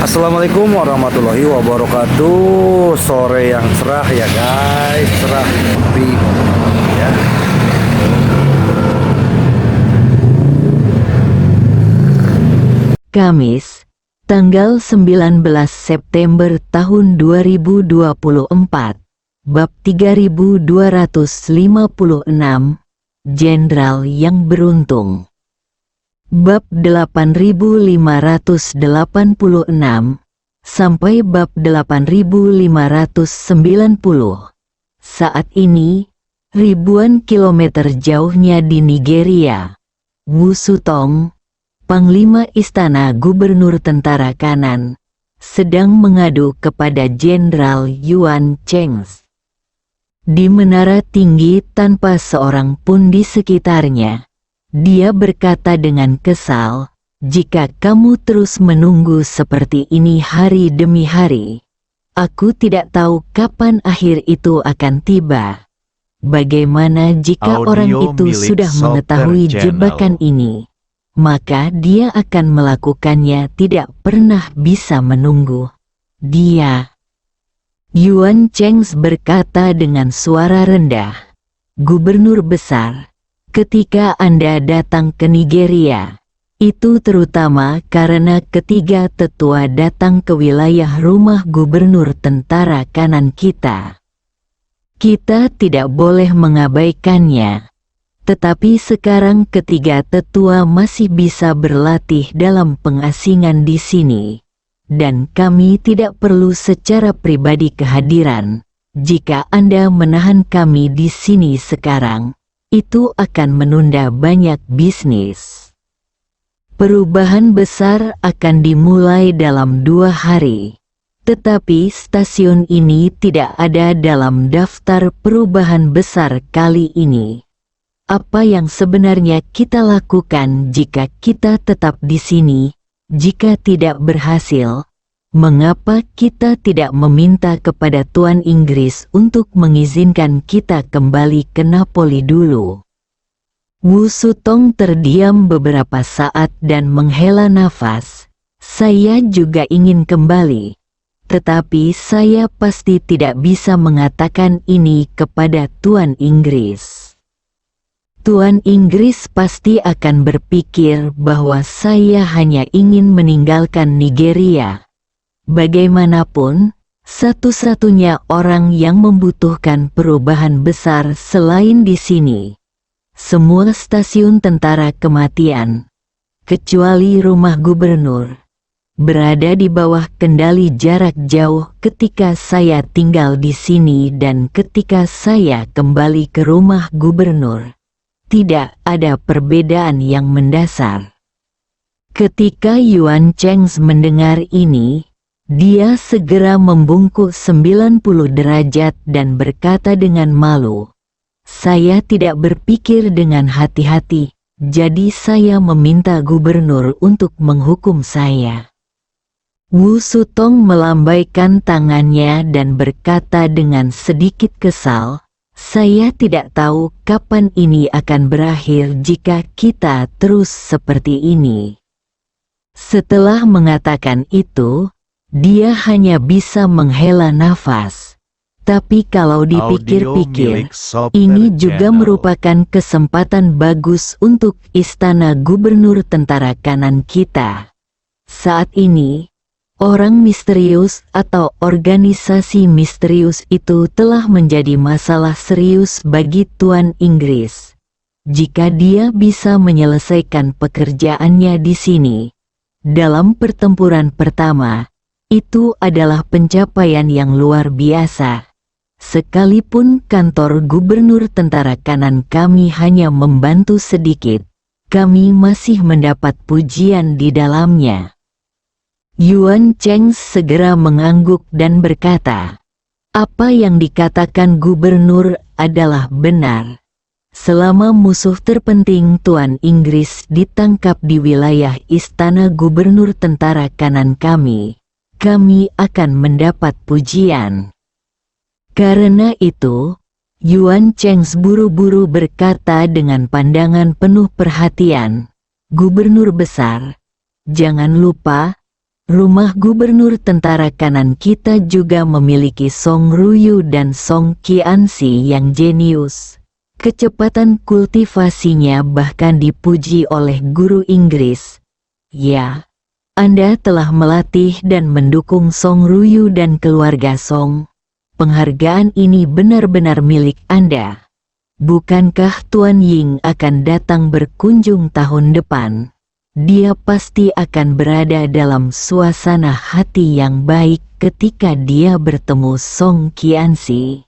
Assalamualaikum warahmatullahi wabarakatuh. Sore yang cerah ya guys, cerah tapi ya. Kamis, tanggal 19 September tahun 2024, bab 3256, Jenderal yang Beruntung. Bab 8586 sampai bab 8590. Saat ini, ribuan kilometer jauhnya di Nigeria, Wu Sutong, Panglima Istana Gubernur Tentara Kanan, sedang mengadu kepada Jenderal Yuan Cheng. Di menara tinggi tanpa seorang pun di sekitarnya, dia berkata dengan kesal, "Jika kamu terus menunggu seperti ini hari demi hari, aku tidak tahu kapan akhir itu akan tiba. Bagaimana jika orang itu sudah mengetahui jebakan ini? Maka dia akan melakukannya, tidak pernah bisa menunggu." Yuan Cheng berkata dengan suara rendah, "Gubernur besar, ketika Anda datang ke Nigeria, itu terutama karena ketiga tetua datang ke wilayah rumah gubernur tentara kanan kita. Kita tidak boleh mengabaikannya. Tetapi sekarang ketiga tetua masih bisa berlatih dalam pengasingan di sini, dan kami tidak perlu secara pribadi kehadiran. Jika Anda menahan kami di sini sekarang, itu akan menunda banyak bisnis. Perubahan besar akan dimulai dalam 2 hari. Tetapi stasiun ini tidak ada dalam daftar perubahan besar kali ini. Apa yang sebenarnya kita lakukan jika kita tetap di sini? Jika tidak berhasil, mengapa kita tidak meminta kepada Tuan Inggris untuk mengizinkan kita kembali ke Napoli dulu?" Wu Sutong terdiam beberapa saat dan menghela nafas. "Saya juga ingin kembali. Tetapi saya pasti tidak bisa mengatakan ini kepada Tuan Inggris. Tuan Inggris pasti akan berpikir bahwa saya hanya ingin meninggalkan Nigeria. Bagaimanapun, satu-satunya orang yang membutuhkan perubahan besar selain di sini. Semua stasiun tentara kematian, kecuali rumah gubernur, berada di bawah kendali jarak jauh ketika saya tinggal di sini dan ketika saya kembali ke rumah gubernur. Tidak ada perbedaan yang mendasar." Ketika Yuan Cheng mendengar ini, dia segera membungkuk 90 derajat dan berkata dengan malu, "Saya tidak berpikir dengan hati-hati, jadi saya meminta gubernur untuk menghukum saya." Wu Sutong melambaikan tangannya dan berkata dengan sedikit kesal, "Saya tidak tahu kapan ini akan berakhir jika kita terus seperti ini." Setelah mengatakan itu, dia hanya bisa menghela nafas. Tapi kalau dipikir-pikir, ini juga merupakan kesempatan bagus untuk istana gubernur tentara kanan kita. Saat ini, orang misterius atau organisasi misterius itu telah menjadi masalah serius bagi Tuan Inggris. Jika dia bisa menyelesaikan pekerjaannya di sini, dalam pertempuran pertama, itu adalah pencapaian yang luar biasa. Sekalipun kantor gubernur tentara kanan kami hanya membantu sedikit, kami masih mendapat pujian di dalamnya. Yuan Cheng segera mengangguk dan berkata, "Apa yang dikatakan gubernur adalah benar. Selama musuh terpenting Tuan Inggris ditangkap di wilayah istana gubernur tentara kanan kami akan mendapat pujian." Karena itu, Yuan Cheng buru-buru berkata dengan pandangan penuh perhatian, "Gubernur besar, jangan lupa, rumah gubernur tentara kanan kita juga memiliki Song Ryu dan Song Qianxi yang jenius. Kecepatan kultivasinya bahkan dipuji oleh guru Inggris. Ya, Anda telah melatih dan mendukung Song Ryu dan keluarga Song. Penghargaan ini benar-benar milik Anda. Bukankah Tuan Ying akan datang berkunjung tahun depan? Dia pasti akan berada dalam suasana hati yang baik ketika dia bertemu Song Qianxi.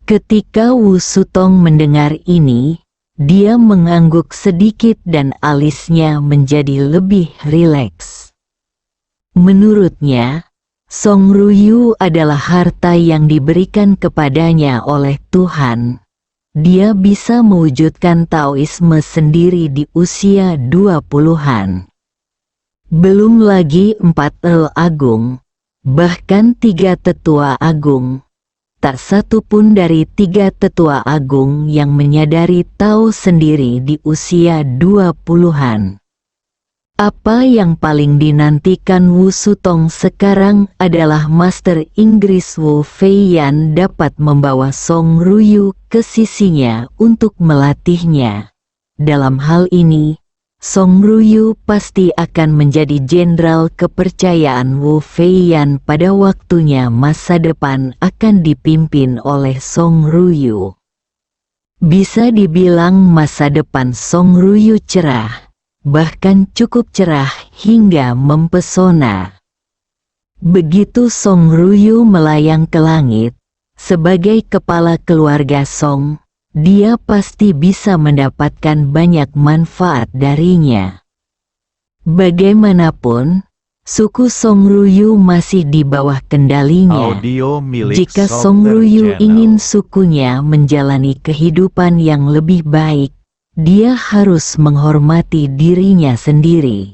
Ketika Wu Sutong mendengar ini, dia mengangguk sedikit dan alisnya menjadi lebih rileks. Menurutnya, Song Ryu adalah harta yang diberikan kepadanya oleh Tuhan. Dia bisa mewujudkan Taoisme sendiri di usia 20-an. Belum lagi 4 El Agung, bahkan 3 Tetua Agung. Tak satu pun dari 3 Tetua Agung yang menyadari Tao sendiri di usia 20-an. Apa yang paling dinantikan Wu Sutong sekarang adalah Master Inggris Wu Feiyan dapat membawa Song Ryu ke sisinya untuk melatihnya. Dalam hal ini, Song Ryu pasti akan menjadi jenderal kepercayaan Wu Feiyan pada waktunya. Masa depan akan dipimpin oleh Song Ryu. Bisa dibilang masa depan Song Ryu cerah. Bahkan cukup cerah hingga mempesona. Begitu Song Ryu melayang ke langit, sebagai kepala keluarga Song, dia pasti bisa mendapatkan banyak manfaat darinya. Bagaimanapun, suku Song Ryu masih di bawah kendalinya. Jika Song Ryu ingin sukunya menjalani kehidupan yang lebih baik, dia harus menghormati dirinya sendiri.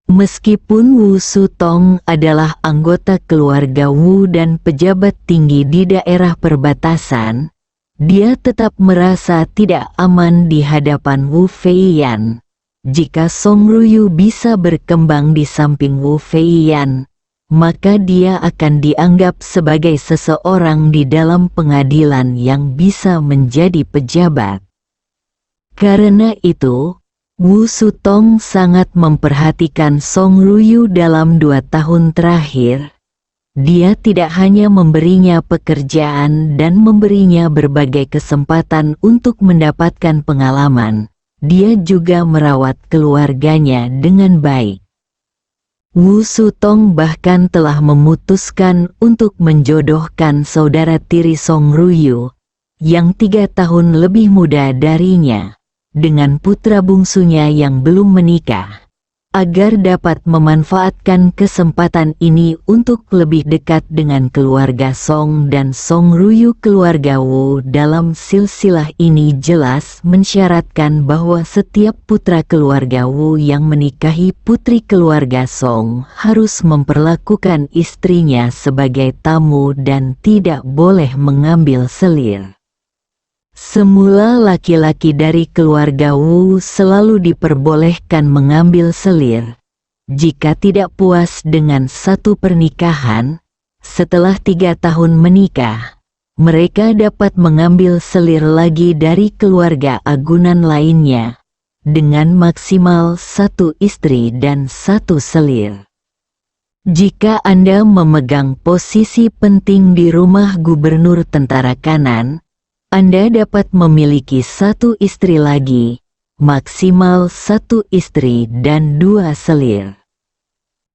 Meskipun Wu Sutong adalah anggota keluarga Wu dan pejabat tinggi di daerah perbatasan, dia tetap merasa tidak aman di hadapan Wu Feiyan. Jika Song Ryu bisa berkembang di samping Wu Feiyan, maka dia akan dianggap sebagai seseorang di dalam pengadilan yang bisa menjadi pejabat. Karena itu, Wu Sutong sangat memperhatikan Song Ryu dalam 2 tahun terakhir. Dia tidak hanya memberinya pekerjaan dan memberinya berbagai kesempatan untuk mendapatkan pengalaman, dia juga merawat keluarganya dengan baik. Wu Sutong bahkan telah memutuskan untuk menjodohkan saudara tiri Song Ryu, yang 3 tahun lebih muda darinya, dengan putra bungsunya yang belum menikah, agar dapat memanfaatkan kesempatan ini untuk lebih dekat dengan keluarga Song dan Song Ryu. Keluarga Wu dalam silsilah ini jelas mensyaratkan bahwa setiap putra keluarga Wu yang menikahi putri keluarga Song harus memperlakukan istrinya sebagai tamu dan tidak boleh mengambil selir. Semula laki-laki dari keluarga Wu selalu diperbolehkan mengambil selir. Jika tidak puas dengan satu pernikahan, setelah 3 tahun menikah, mereka dapat mengambil selir lagi dari keluarga agunan lainnya, dengan maksimal 1 istri dan 1 selir. Jika Anda memegang posisi penting di rumah gubernur tentara kanan, Anda dapat memiliki 1 istri lagi, maksimal 1 istri dan 2 selir.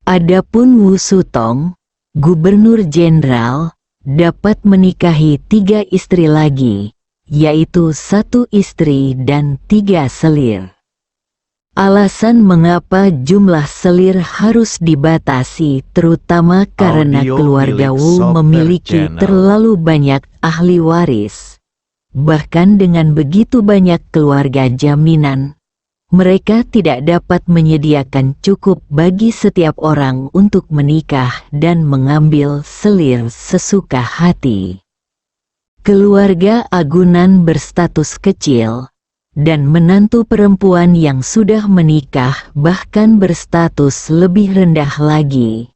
Adapun Wu Sutong, gubernur jenderal, dapat menikahi 3 istri lagi, yaitu 1 istri dan 3 selir. Alasan mengapa jumlah selir harus dibatasi terutama karena keluarga Wu memiliki terlalu banyak ahli waris. Bahkan dengan begitu banyak keluarga jaminan, mereka tidak dapat menyediakan cukup bagi setiap orang untuk menikah dan mengambil selir sesuka hati. Keluarga agunan berstatus kecil, dan menantu perempuan yang sudah menikah bahkan berstatus lebih rendah lagi.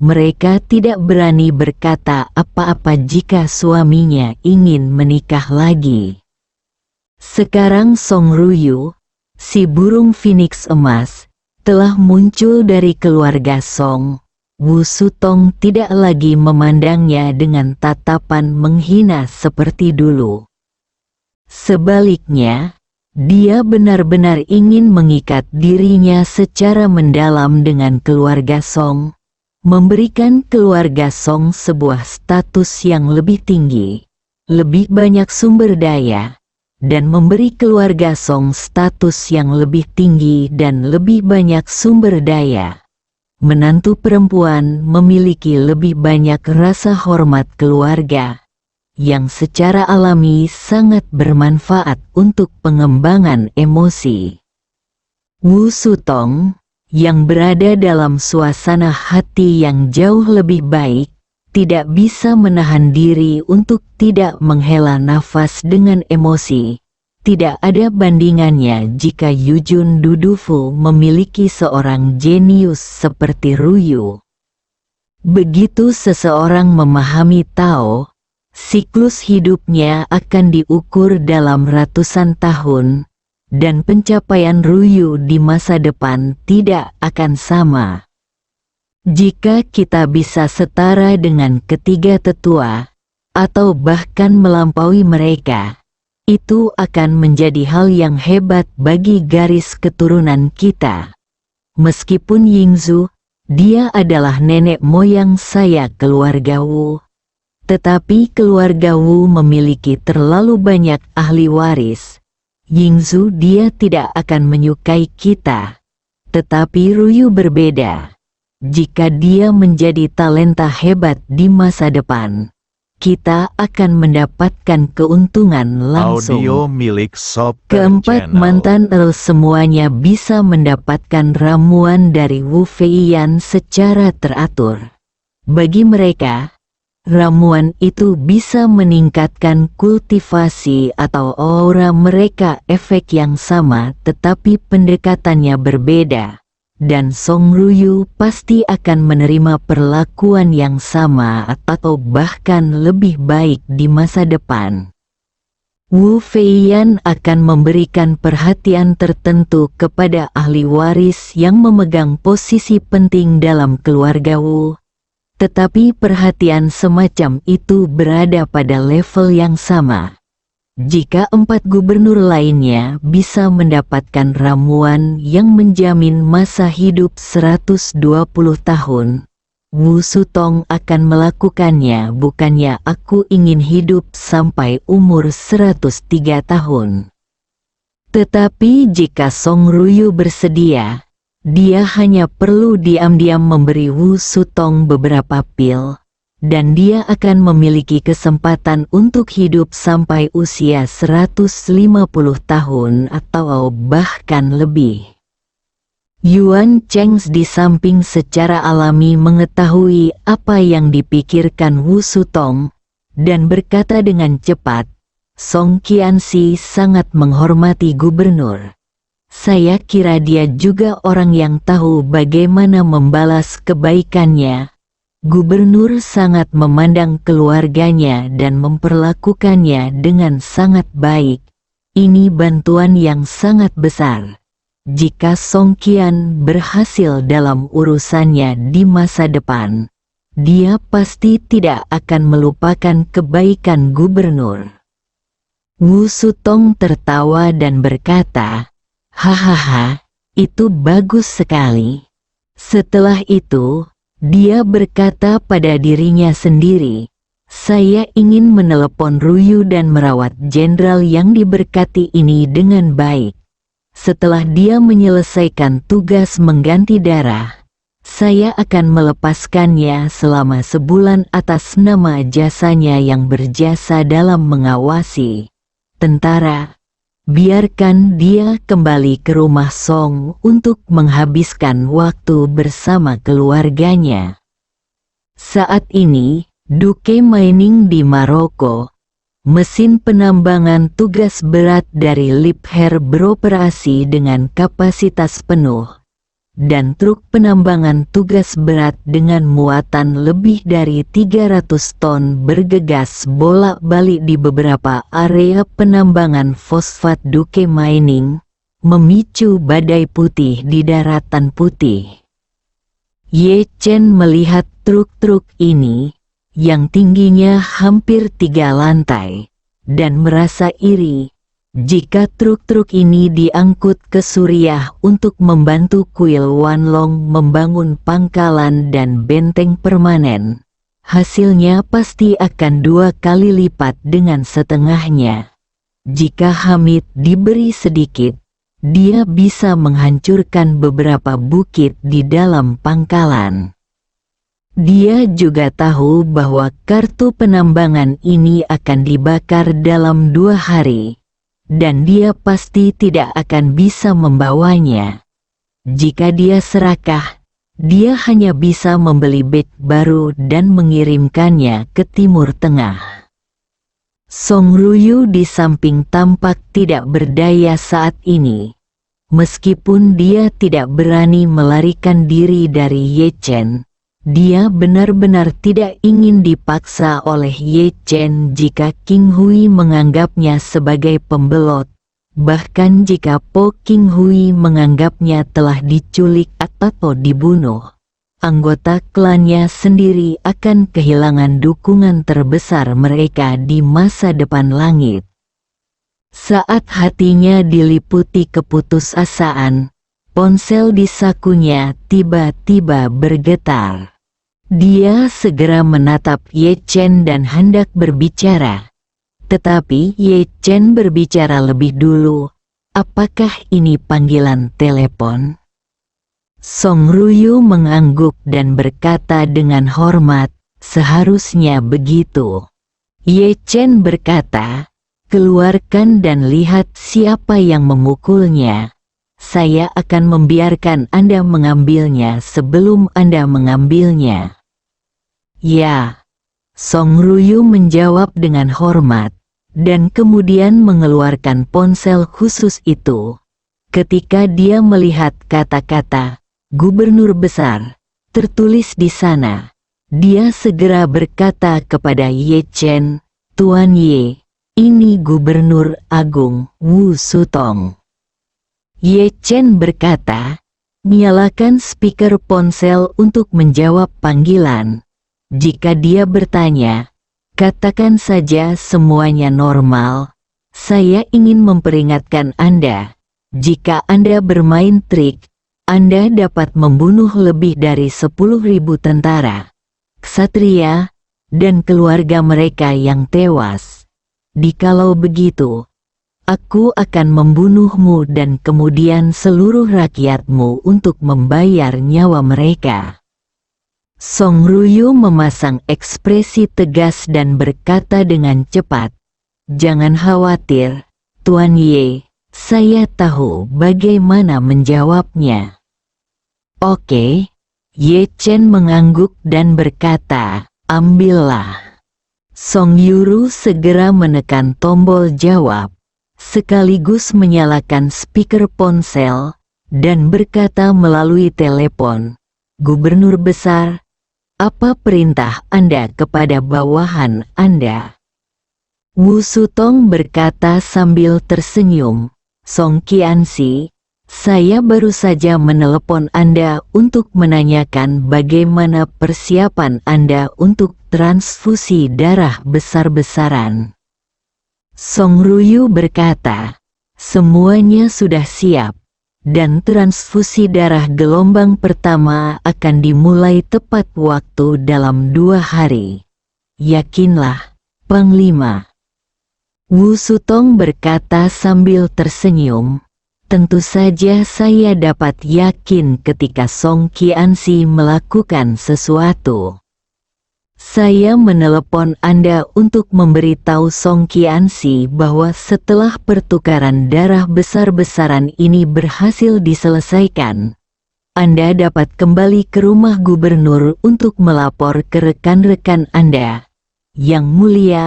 Mereka tidak berani berkata apa-apa jika suaminya ingin menikah lagi. Sekarang Song Ruyu, si burung phoenix emas, telah muncul dari keluarga Song. Wu Sutong tidak lagi memandangnya dengan tatapan menghina seperti dulu. Sebaliknya, dia benar-benar ingin mengikat dirinya secara mendalam dengan keluarga Song, memberikan keluarga Song sebuah status yang lebih tinggi, lebih banyak sumber daya, dan memberi keluarga Song status yang lebih tinggi dan lebih banyak sumber daya. Menantu perempuan memiliki lebih banyak rasa hormat keluarga, yang secara alami sangat bermanfaat untuk pengembangan emosi. Wu Sutong, yang berada dalam suasana hati yang jauh lebih baik, tidak bisa menahan diri untuk tidak menghela nafas dengan emosi. Tidak ada bandingannya jika Yujun Dudufu memiliki seorang jenius seperti Ruyu. Begitu seseorang memahami Tao, siklus hidupnya akan diukur dalam ratusan tahun, dan pencapaian Ruyu di masa depan tidak akan sama. Jika kita bisa setara dengan ketiga tetua, atau bahkan melampaui mereka, itu akan menjadi hal yang hebat bagi garis keturunan kita. Meskipun Yingzu, dia adalah nenek moyang saya keluarga Wu, tetapi keluarga Wu memiliki terlalu banyak ahli waris. Yingzu dia tidak akan menyukai kita, tetapi Ruyu berbeda. Jika dia menjadi talenta hebat di masa depan, kita akan mendapatkan keuntungan langsung. Audio milik Sob Keempat Channel. mantan Earl semuanya bisa mendapatkan ramuan dari Wu Feiyan secara teratur. Bagi mereka, ramuan itu bisa meningkatkan kultivasi atau aura mereka, efek yang sama tetapi pendekatannya berbeda. Dan Song Ruyu pasti akan menerima perlakuan yang sama atau bahkan lebih baik di masa depan. Wu Feiyan akan memberikan perhatian tertentu kepada ahli waris yang memegang posisi penting dalam keluarga Wu. Tetapi perhatian semacam itu berada pada level yang sama. Jika 4 gubernur lainnya bisa mendapatkan ramuan yang menjamin masa hidup 120 tahun, Wu Sutong akan melakukannya. Bukannya aku ingin hidup sampai umur 103 tahun. Tetapi jika Song Ruyu bersedia, dia hanya perlu diam-diam memberi Wu Sutong beberapa pil, dan dia akan memiliki kesempatan untuk hidup sampai usia 150 tahun atau bahkan lebih. Yuan Cheng di samping secara alami mengetahui apa yang dipikirkan Wu Sutong, dan berkata dengan cepat, Song Qianxi sangat menghormati gubernur. Saya kira dia juga orang yang tahu bagaimana membalas kebaikannya. Gubernur sangat memandang keluarganya dan memperlakukannya dengan sangat baik. Ini bantuan yang sangat besar. Jika Song Qian berhasil dalam urusannya di masa depan, dia pasti tidak akan melupakan kebaikan gubernur. Wu Sutong tertawa dan berkata, hahaha, itu bagus sekali. Setelah itu, dia berkata pada dirinya sendiri, saya ingin menelepon Ruyu dan merawat jenderal yang diberkati ini dengan baik. Setelah dia menyelesaikan tugas mengganti darah, saya akan melepaskannya selama sebulan atas nama jasanya yang berjasa dalam mengawasi tentara. Biarkan dia kembali ke rumah Song untuk menghabiskan waktu bersama keluarganya. Saat ini, Duke Mining di Maroko, Mesin penambangan tugas berat dari Liebherr beroperasi dengan kapasitas penuh, dan truk penambangan tugas berat dengan muatan lebih dari 300 ton bergegas bolak-balik di beberapa area penambangan fosfat Duke Mining, memicu badai putih di daratan putih. Ye Chen melihat truk-truk ini, yang tingginya hampir 3 lantai, dan merasa iri jika truk-truk ini diangkut ke Suriah untuk membantu Kuil Wanlong membangun pangkalan dan benteng permanen. Hasilnya pasti akan 2 kali lipat dengan setengahnya. Jika Hamid diberi sedikit, dia bisa menghancurkan beberapa bukit di dalam pangkalan. Dia juga tahu bahwa kartu penambangan ini akan dibakar dalam 2 hari, dan dia pasti tidak akan bisa membawanya. Jika dia serakah, dia hanya bisa membeli beg baru dan mengirimkannya ke Timur Tengah. Song Ruyu di samping tampak tidak berdaya saat ini. Meskipun dia tidak berani melarikan diri dari Ye Chen, dia benar-benar tidak ingin dipaksa oleh Ye Chen jika King Hui menganggapnya sebagai pembelot, bahkan jika Po King Hui menganggapnya telah diculik atau dibunuh. Anggota klannya sendiri akan kehilangan dukungan terbesar mereka di masa depan langit. Saat hatinya diliputi keputusasaan, ponsel di sakunya tiba-tiba bergetar. Dia segera menatap Ye Chen dan hendak berbicara. Tetapi Ye Chen berbicara lebih dulu. Apakah ini panggilan telepon? Song Ruyu mengangguk dan berkata dengan hormat, seharusnya begitu. Ye Chen berkata, keluarkan dan lihat siapa yang memukulnya. Saya akan membiarkan Anda mengambilnya sebelum Anda mengambilnya. Ya, Song Ruyu menjawab dengan hormat, dan kemudian mengeluarkan ponsel khusus itu. Ketika dia melihat kata-kata "Gubernur Besar" tertulis di sana, dia segera berkata kepada Ye Chen, "Tuan Ye, ini Gubernur Agung Wu Sutong." Ye Chen berkata, "Nyalakan speaker ponsel untuk menjawab panggilan. Jika dia bertanya, katakan saja semuanya normal. Saya ingin memperingatkan Anda, jika Anda bermain trik, Anda dapat membunuh lebih dari 10.000 tentara, ksatria, dan keluarga mereka yang tewas. Dikalau begitu, aku akan membunuhmu dan kemudian seluruh rakyatmu untuk membayar nyawa mereka." Song Ruyu memasang ekspresi tegas dan berkata dengan cepat, "Jangan khawatir, Tuan Ye, saya tahu bagaimana menjawabnya." "Oke." Ye Chen mengangguk dan berkata, "Ambillah." Song Yuru segera menekan tombol jawab, sekaligus menyalakan speaker ponsel, dan berkata melalui telepon, "Gubernur Besar, apa perintah Anda kepada bawahan Anda?" Wu Sutong berkata sambil tersenyum, "Song Qianxi, saya baru saja menelepon Anda untuk menanyakan bagaimana persiapan Anda untuk transfusi darah besar-besaran." Song Ruyu berkata, "Semuanya sudah siap, dan transfusi darah gelombang pertama akan dimulai tepat waktu dalam 2 hari. Yakinlah, Panglima." Wu Sutong berkata sambil tersenyum, "Tentu saja saya dapat yakin ketika Song Qianxi melakukan sesuatu. Saya menelepon Anda untuk memberitahu Song Qianxi bahwa setelah pertukaran darah besar-besaran ini berhasil diselesaikan, Anda dapat kembali ke rumah gubernur untuk melapor ke rekan-rekan Anda. Yang mulia,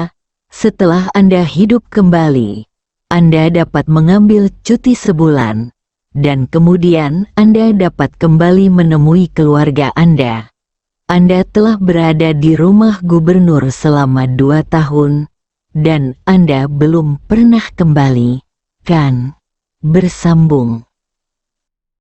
Setelah Anda hidup kembali, Anda dapat mengambil cuti sebulan, dan kemudian Anda dapat kembali menemui keluarga Anda. Anda telah berada di rumah gubernur selama 2 tahun, dan Anda belum pernah kembali, kan? Bersambung.